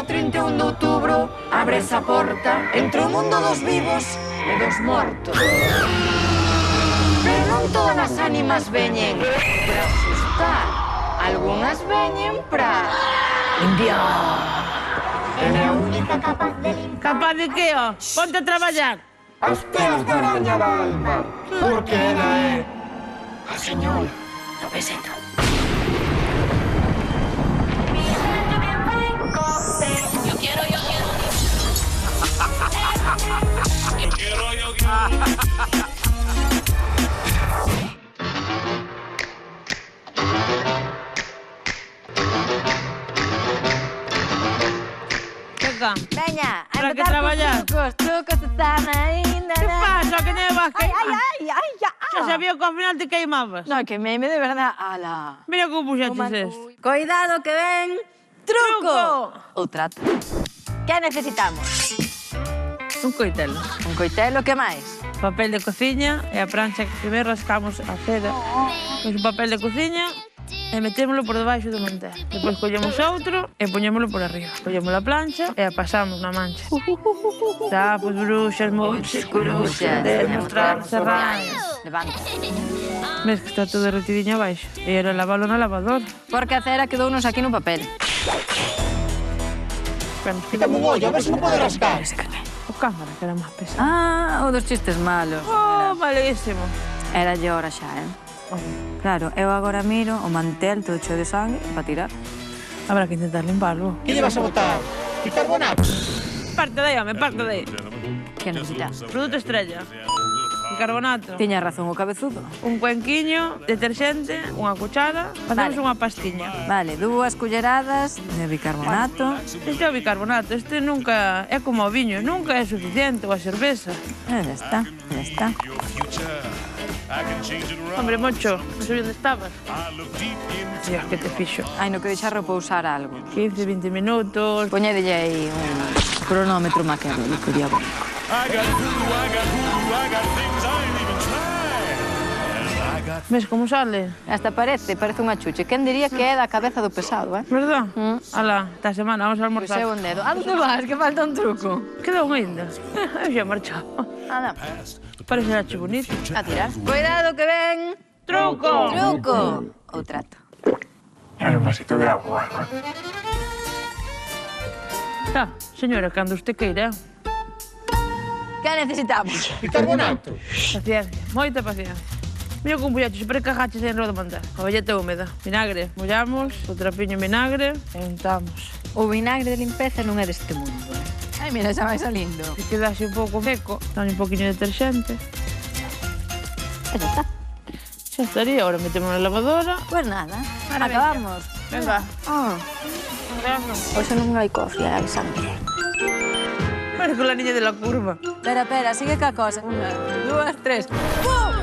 o 31 de outubro abre esa porta entre o mundo dos vivos e dos mortos. Pero non todas as ánimas veñen para asustar. Algunhas veñen para limpiar. Ela é a única capaz de limpar. Capaz de que, ó? Ponte a traballar. As pelas de araña da alma, porque ela é a señora do peseta. Checa, Veña, a Para que empezar traballar. cos trucos están aí. que pasa? Que non vas Ai, queimar? ai, Xa sabía que ao final te queimabas. No, que me de verdad. Ala. Mira como puxaches esto. Cuidado que ven. Truco. Ou trato. Que necesitamos? Un coitelo. Un coitelo, que máis? Papel de cociña e a prancha que primeiro rascamos a cera. Pois un papel de cociña e metémolo por debaixo do mantel. Depois collemos outro e poñémolo por arriba. Collemos a plancha e a pasamos na mancha. Sapos, bruxas, moches, coruxas, de mostrar serraias. Levanta. Ves que está todo derretidiño abaixo. E era lavalo na lavadora. Porque a cera quedounos aquí no papel. Bueno, Quítame un ollo, a ver se non pode rascar. o cámara, que era máis pesado. Ah, o dos chistes malos. Oh, malísimo. Era lle hora xa, Claro, eu agora miro o mantel todo cheo de sangue para tirar. Habrá que intentar limparlo. Que lle vas a botar? Bicarbonato? Parte de aí, home, parte de aí. Que necesitas? Produto estrella. Bicarbonato. Tiña razón o cabezudo. Un cuenquiño, deterxente, unha cuchara, facemos Vale. unha pastiña. Vale, 2 culleradas de bicarbonato. Este é o bicarbonato, este nunca é como o viño, nunca é suficiente, ou a cerveza. E ya está, ya está. Hombre, Mocho, non sabía onde estabas. Dios, que te fixo. Ai, no que deixar repousar algo. 15, 20 minutos. Poñedelle aí un cronómetro maquiavélico diabólico. Ves como sale? Hasta parece unha chuche. Quen diría que é da cabeza do pesado, Verdad? Alá, esta semana vamos a Pois é almorzar. un dedo. A onde vas? Que falta un truco. Queda un ainda. Eu xa marchaba. Anda, Parece ache bonito. a tirar. Cuidado que ven. Truco! Truco. Ou trato. Era un vasito de agua. Tá, señora, cando usted queira. Que necesitamos? Bicarbonato? Paciencia, moita paciencia. Mira como puxaches, pero cajaches en rodo mantel. A velleta húmeda. Vinagre, mollamos, o trapiño en vinagre e untamos. O vinagre de limpeza non é deste mundo. Ai, mira, xa vai salindo. Se quedase un pouco seco, dale un poquinho de deterxente. E xa está. Xa estaría, ahora metemos na lavadora. Pois nada, Ahora acabamos. Venga. Hoxe non hai cofre, hai sangre. Pero con la niña de la curva. Espera, sigue ca cosa. 1, 2, 3. ¡Pum!